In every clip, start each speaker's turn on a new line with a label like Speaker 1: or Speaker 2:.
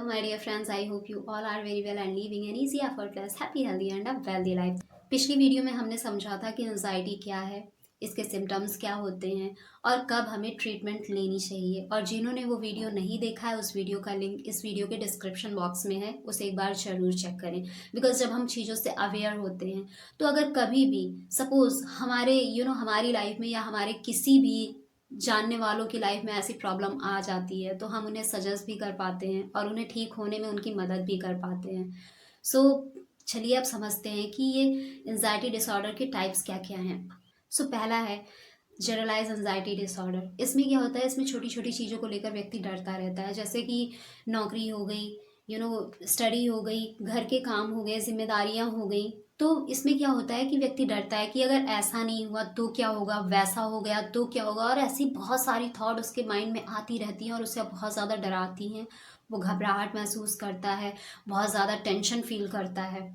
Speaker 1: Hello, my dear friends. I hope you all are very well and living an easy, effortless, happy, healthy and a wealthy life. पिछली video में हमने समझा था कि anxiety क्या है, इसके सिम्टम्स क्या होते हैं और कब हमें ट्रीटमेंट लेनी चाहिए। और जिन्होंने वो वीडियो नहीं देखा है, उस वीडियो का लिंक इस वीडियो के डिस्क्रिप्शन बॉक्स में है, उसे एक बार ज़रूर चेक करें। बिकॉज जब हम चीज़ों से अवेयर होते हैं तो अगर कभी भी सपोज़ हमारे हमारी लाइफ में या हमारे किसी भी जानने वालों की लाइफ में ऐसी प्रॉब्लम आ जाती है तो हम उन्हें सजेस्ट भी कर पाते हैं और उन्हें ठीक होने में उनकी मदद भी कर पाते हैं। सो चलिए अब समझते हैं कि ये एंजाइटी डिसऑर्डर के टाइप्स क्या क्या हैं। सो पहला है जनरलाइज एंजाइटी डिसऑर्डर। इसमें क्या होता है, इसमें छोटी छोटी चीज़ों को लेकर व्यक्ति डरता रहता है, जैसे कि नौकरी हो गई, स्टडी हो गई, घर के काम हो गए, जिम्मेदारियां हो गई। तो इसमें क्या होता है कि व्यक्ति डरता है कि अगर ऐसा नहीं हुआ तो क्या होगा, वैसा हो गया तो क्या होगा, और ऐसी बहुत सारी थॉट उसके माइंड में आती रहती हैं और उसे बहुत ज़्यादा डराती हैं। वो घबराहट महसूस करता है, बहुत ज़्यादा टेंशन फील करता है।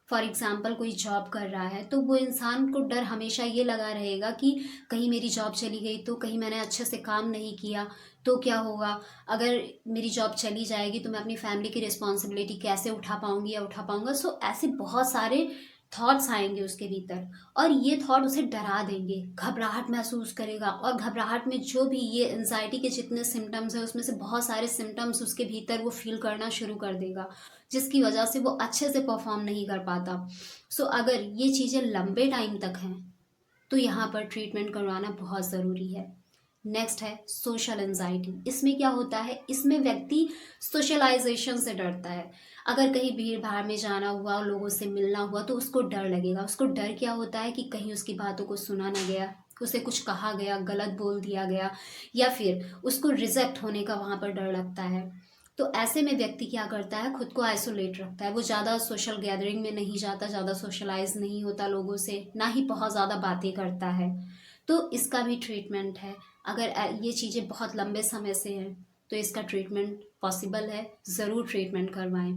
Speaker 1: फॉर एग्ज़ाम्पल कोई जॉब कर रहा है तो वो इंसान को डर हमेशा ये लगा रहेगा कि कहीं मेरी जॉब चली गई तो, कहीं मैंने अच्छे से काम नहीं किया तो क्या होगा, अगर मेरी जॉब चली जाएगी तो मैं अपनी फैमिली की रिस्पॉन्सिबिलिटी कैसे उठा पाऊंगी या उठा पाऊंगा। सो ऐसे बहुत सारे थॉट्स आएंगे उसके भीतर और ये थॉट उसे डरा देंगे, घबराहट महसूस करेगा। और घबराहट में जो भी ये एंजाइटी के जितने सिम्टम्स हैं उसमें से बहुत सारे सिम्टम्स उसके भीतर वो फील करना शुरू कर देगा, जिसकी वजह से वो अच्छे से परफॉर्म नहीं कर पाता। सो अगर ये चीज़ें लंबे टाइम तक हैं तो यहाँ पर ट्रीटमेंट करवाना बहुत ज़रूरी है। नेक्स्ट है सोशल एंजाइटी। इसमें क्या होता है, इसमें व्यक्ति सोशलाइजेशन से डरता है। अगर कहीं भीड़ भाड़ में जाना हुआ, लोगों से मिलना हुआ तो उसको डर लगेगा। उसको डर क्या होता है कि कहीं उसकी बातों को सुना ना गया, उसे कुछ कहा गया, गलत बोल दिया गया, या फिर उसको रिजेक्ट होने का वहाँ पर डर लगता है। तो ऐसे में व्यक्ति क्या करता है, खुद को आइसोलेट रखता है। वो ज़्यादा सोशल गैदरिंग में नहीं जाता, ज़्यादा सोशलाइज नहीं होता लोगों से, ना ही बहुत ज़्यादा बातें करता है। तो इसका भी ट्रीटमेंट है। अगर ये चीज़ें बहुत लंबे समय से हैं तो इसका ट्रीटमेंट पॉसिबल है, ज़रूर ट्रीटमेंट करवाएं।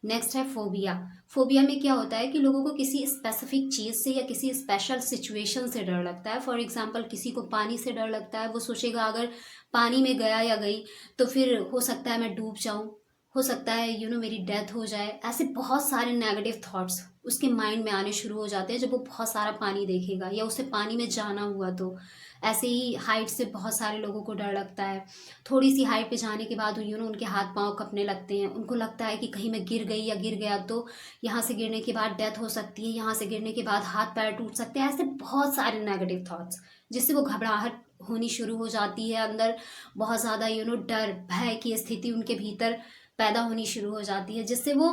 Speaker 1: नेक्स्ट है फोबिया। फोबिया में क्या होता है कि लोगों को किसी स्पेसिफिक चीज़ से या किसी स्पेशल सिचुएशन से डर लगता है। फॉर एग्जांपल किसी को पानी से डर लगता है, वो सोचेगा अगर पानी में गया या गई तो फिर हो सकता है मैं डूब जाऊं, हो सकता है मेरी डेथ हो जाए। ऐसे बहुत सारे नेगेटिव थॉट्स उसके माइंड में आने शुरू हो जाते हैं जब वो बहुत सारा पानी देखेगा या उसे पानी में जाना हुआ तो। ऐसे ही हाइट से बहुत सारे लोगों को डर लगता है। थोड़ी सी हाइट पे जाने के बाद उनके हाथ पांव कँपने लगते हैं। उनको लगता है कि कहीं मैं गिर गई या गिर गया तो यहाँ से गिरने के बाद डेथ हो सकती है, यहाँ से गिरने के बाद हाथ पैर टूट सकते हैं। ऐसे बहुत सारे नेगेटिव थॉट्स जिससे वो घबराहट होनी शुरू हो जाती है अंदर। बहुत ज़्यादा डर भय की स्थिति उनके भीतर पैदा होनी शुरू हो जाती है, जिससे वो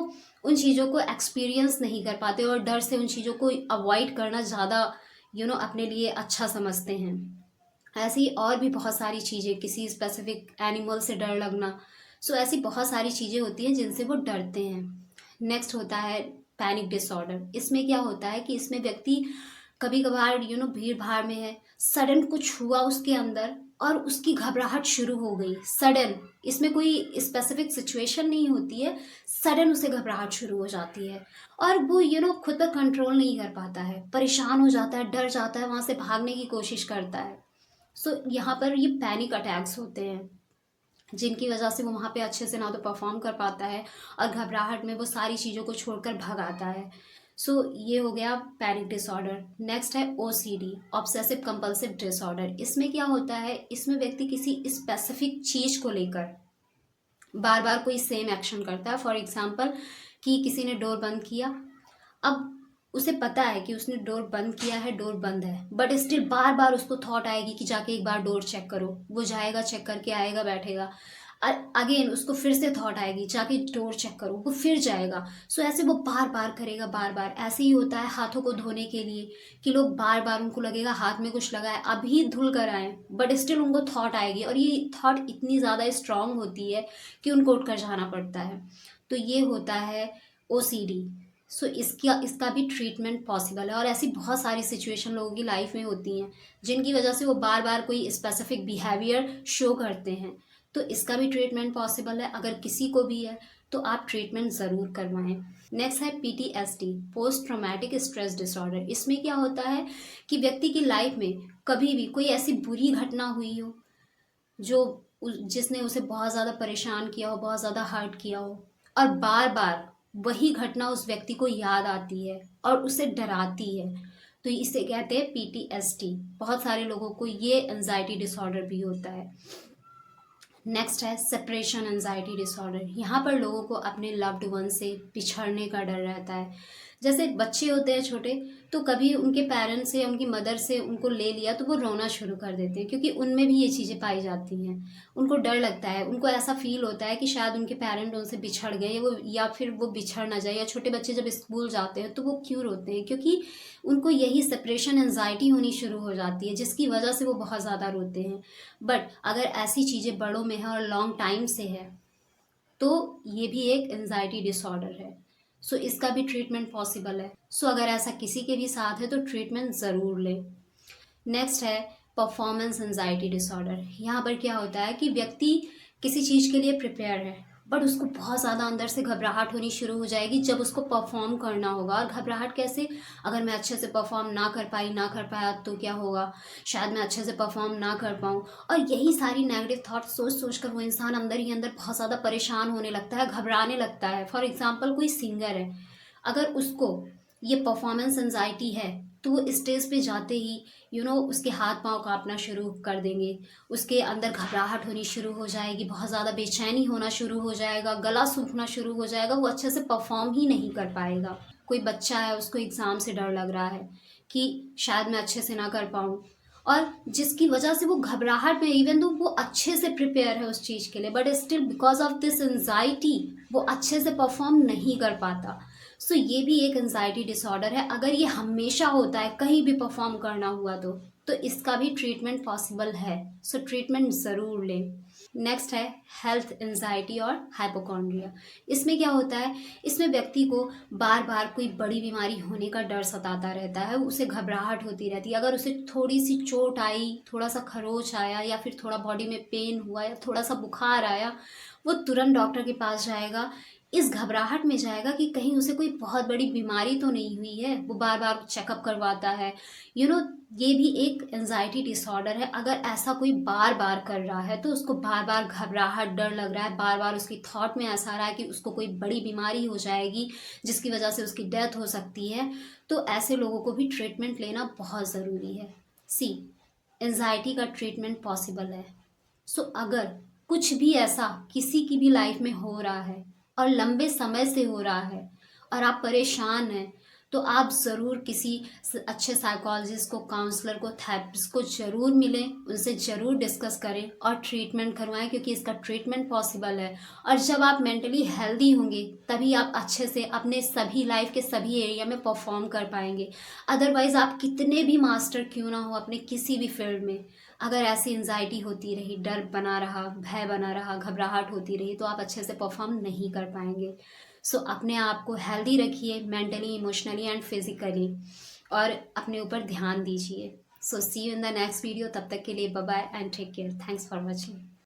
Speaker 1: उन चीज़ों को एक्सपीरियंस नहीं कर पाते और डर से उन चीज़ों को अवॉइड करना ज़्यादा अपने लिए अच्छा समझते हैं। ऐसी और भी बहुत सारी चीज़ें, किसी स्पेसिफिक एनिमल से डर लगना। सो ऐसी बहुत सारी चीज़ें होती हैं जिनसे वो डरते हैं। नेक्स्ट होता है पैनिक डिसऑर्डर। इसमें क्या होता है कि इसमें व्यक्ति कभी कभार भीड़ भाड़ में है, सडन कुछ हुआ उसके अंदर और उसकी घबराहट शुरू हो गई सडन। इसमें कोई स्पेसिफिक सिचुएशन नहीं होती है, सडन उसे घबराहट शुरू हो जाती है और वो खुद पर कंट्रोल नहीं कर पाता है, परेशान हो जाता है, डर जाता है, वहाँ से भागने की कोशिश करता है। सो यहाँ पर ये पैनिक अटैक्स होते हैं जिनकी वजह से वो वहाँ पे अच्छे से ना तो परफॉर्म कर पाता है और घबराहट में वो सारी चीज़ों को छोड़कर भाग आता है। सो ये हो गया पैनिक डिसऑर्डर। नेक्स्ट है ओसीडी, ऑब्सेसिव कंपल्सिव डिसऑर्डर। इसमें क्या होता है, इसमें व्यक्ति किसी स्पेसिफिक चीज़ को लेकर बार बार कोई सेम एक्शन करता है। फॉर एग्जाम्पल कि किसी ने डोर बंद किया, अब उसे पता है कि उसने डोर बंद किया है, डोर बंद है, बट स्टिल बार बार उसको थॉट आएगी कि जाके एक बार डोर चेक करो। वो जाएगा, चेक करके आएगा, बैठेगा, अगेन उसको फिर से थॉट आएगी जाके डोर चेक करो, वो फिर जाएगा। सो ऐसे वो बार बार करेगा, बार बार। ऐसे ही होता है हाथों को धोने के लिए कि लोग बार बार, उनको लगेगा हाथ में कुछ लगा है, अभी धुल कर आए, बट स्टिल उनको थॉट आएगी और ये थॉट इतनी ज़्यादा स्ट्रांग होती है कि उनको उठकर जाना पड़ता है। तो ये होता है ओसीडी। सो इसका भी ट्रीटमेंट पॉसिबल है। और ऐसी बहुत सारी सिचुएशन लोगों की लाइफ में होती हैं जिनकी वजह से वो बार बार कोई स्पेसिफिक बिहेवियर शो करते हैं, तो इसका भी ट्रीटमेंट पॉसिबल है। अगर किसी को भी है तो आप ट्रीटमेंट ज़रूर करवाएं। नेक्स्ट है PTSD, post traumatic stress disorder. इसमें क्या होता है कि व्यक्ति की लाइफ में कभी भी कोई ऐसी बुरी घटना हुई हो जो जिसने उसे बहुत ज़्यादा परेशान किया हो, बहुत ज़्यादा हर्ट किया हो, और बार बार वही घटना उस व्यक्ति को याद आती है और उसे डराती है, तो इसे कहते हैं PTSD। बहुत सारे लोगों को ये एंजाइटी डिसऑर्डर भी होता है। नेक्स्ट है सेपरेशन एंजाइटी डिसऑर्डर। यहाँ पर लोगों को अपने लव्ड वन से बिछड़ने का डर रहता है। जैसे बच्चे होते हैं छोटे, तो कभी उनके पेरेंट्स से, उनकी मदर से उनको ले लिया तो वो रोना शुरू कर देते हैं, क्योंकि उनमें भी ये चीज़ें पाई जाती हैं। उनको डर लगता है, उनको ऐसा फील होता है कि शायद उनके पेरेंट उनसे बिछड़ गए, या फिर वो बिछड़ ना जाए। या छोटे बच्चे जब स्कूल जाते हैं तो वो क्यों रोते हैं? क्योंकि उनको यही सेपरेशन एंजाइटी होनी शुरू हो जाती है, जिसकी वजह से वो बहुत ज़्यादा रोते हैं। बट अगर ऐसी चीज़ें बड़ों में है और लॉन्ग टाइम से है, तो ये भी एक एंजाइटी डिसऑर्डर है। सो इसका भी ट्रीटमेंट पॉसिबल है। सो अगर ऐसा किसी के भी साथ है तो ट्रीटमेंट ज़रूर लें। नेक्स्ट है परफॉर्मेंस एंजाइटी डिसऑर्डर। यहाँ पर क्या होता है कि व्यक्ति किसी चीज़ के लिए प्रिपेयर है, बट उसको बहुत ज़्यादा अंदर से घबराहट होनी शुरू हो जाएगी जब उसको परफॉर्म करना होगा। और घबराहट कैसे? अगर मैं अच्छे से परफॉर्म ना कर पाया तो क्या होगा, शायद मैं अच्छे से परफॉर्म ना कर पाऊँ। और यही सारी नेगेटिव थॉट सोच सोच कर वो इंसान अंदर ही अंदर बहुत ज़्यादा परेशान होने लगता है, घबराने लगता है। फॉर एग्ज़ाम्पल कोई सिंगर है, अगर उसको ये परफॉर्मेंस एंजाइटी है तो वो स्टेज पे जाते ही उसके हाथ पांव कांपना शुरू कर देंगे, उसके अंदर घबराहट होनी शुरू हो जाएगी, बहुत ज़्यादा बेचैनी होना शुरू हो जाएगा, गला सूखना शुरू हो जाएगा, वो अच्छे से परफॉर्म ही नहीं कर पाएगा। कोई बच्चा है, उसको एग्ज़ाम से डर लग रहा है कि शायद मैं अच्छे से ना कर पाऊँ, और जिसकी वजह से वो घबराहट में, इवन तो वो अच्छे से प्रिपेयर है उस चीज़ के लिए, but still because of this anxiety वो अच्छे से परफॉर्म नहीं कर पाता। सो ये भी एक एंजाइटी डिसऑर्डर है। अगर ये हमेशा होता है, कहीं भी परफॉर्म करना हुआ तो इसका भी ट्रीटमेंट पॉसिबल है। सो ट्रीटमेंट ज़रूर लें। नेक्स्ट है हेल्थ एंजाइटी और हाइपोकॉन्ड्रिया। इसमें क्या होता है, इसमें व्यक्ति को बार बार कोई बड़ी बीमारी होने का डर सताता रहता है, उसे घबराहट होती रहती है। अगर उसे थोड़ी सी चोट आई, थोड़ा सा खरोच आया, या फिर थोड़ा बॉडी में पेन हुआ, या थोड़ा सा बुखार आया, वो तुरंत डॉक्टर के पास जाएगा, इस घबराहट में जाएगा कि कहीं उसे कोई बहुत बड़ी बीमारी तो नहीं हुई है। वो बार बार चेकअप करवाता है। ये भी एक एंजाइटी डिसऑर्डर है। अगर ऐसा कोई बार बार कर रहा है तो उसको बार बार घबराहट, डर लग रहा है, बार बार उसकी थॉट में ऐसा आ रहा है कि उसको कोई बड़ी बीमारी हो जाएगी जिसकी वजह से उसकी डेथ हो सकती है, तो ऐसे लोगों को भी ट्रीटमेंट लेना बहुत ज़रूरी है। सी, एंजाइटी का ट्रीटमेंट पॉसिबल है। सो अगर कुछ भी ऐसा किसी की भी लाइफ में हो रहा है और लंबे समय से हो रहा है और आप परेशान हैं, तो आप ज़रूर किसी अच्छे साइकोलॉजिस्ट को, काउंसलर को, थेरेपिस्ट को ज़रूर मिलें, उनसे ज़रूर डिस्कस करें और ट्रीटमेंट करवाएं, क्योंकि इसका ट्रीटमेंट पॉसिबल है। और जब आप मेंटली हेल्दी होंगे तभी आप अच्छे से अपने सभी लाइफ के सभी एरिया में परफॉर्म कर पाएंगे। अदरवाइज़ आप कितने भी मास्टर क्यों ना हो अपने किसी भी फील्ड में, अगर ऐसी एंजाइटी होती रही, डर बना रहा, भय बना रहा, घबराहट होती रही, तो आप अच्छे से परफॉर्म नहीं कर पाएंगे। सो अपने आप को हेल्दी रखिए, मेंटली, इमोशनली एंड फिजिकली, और अपने ऊपर ध्यान दीजिए। So see you in the next video. तब तक के लिए bye bye and take care. Thanks for watching.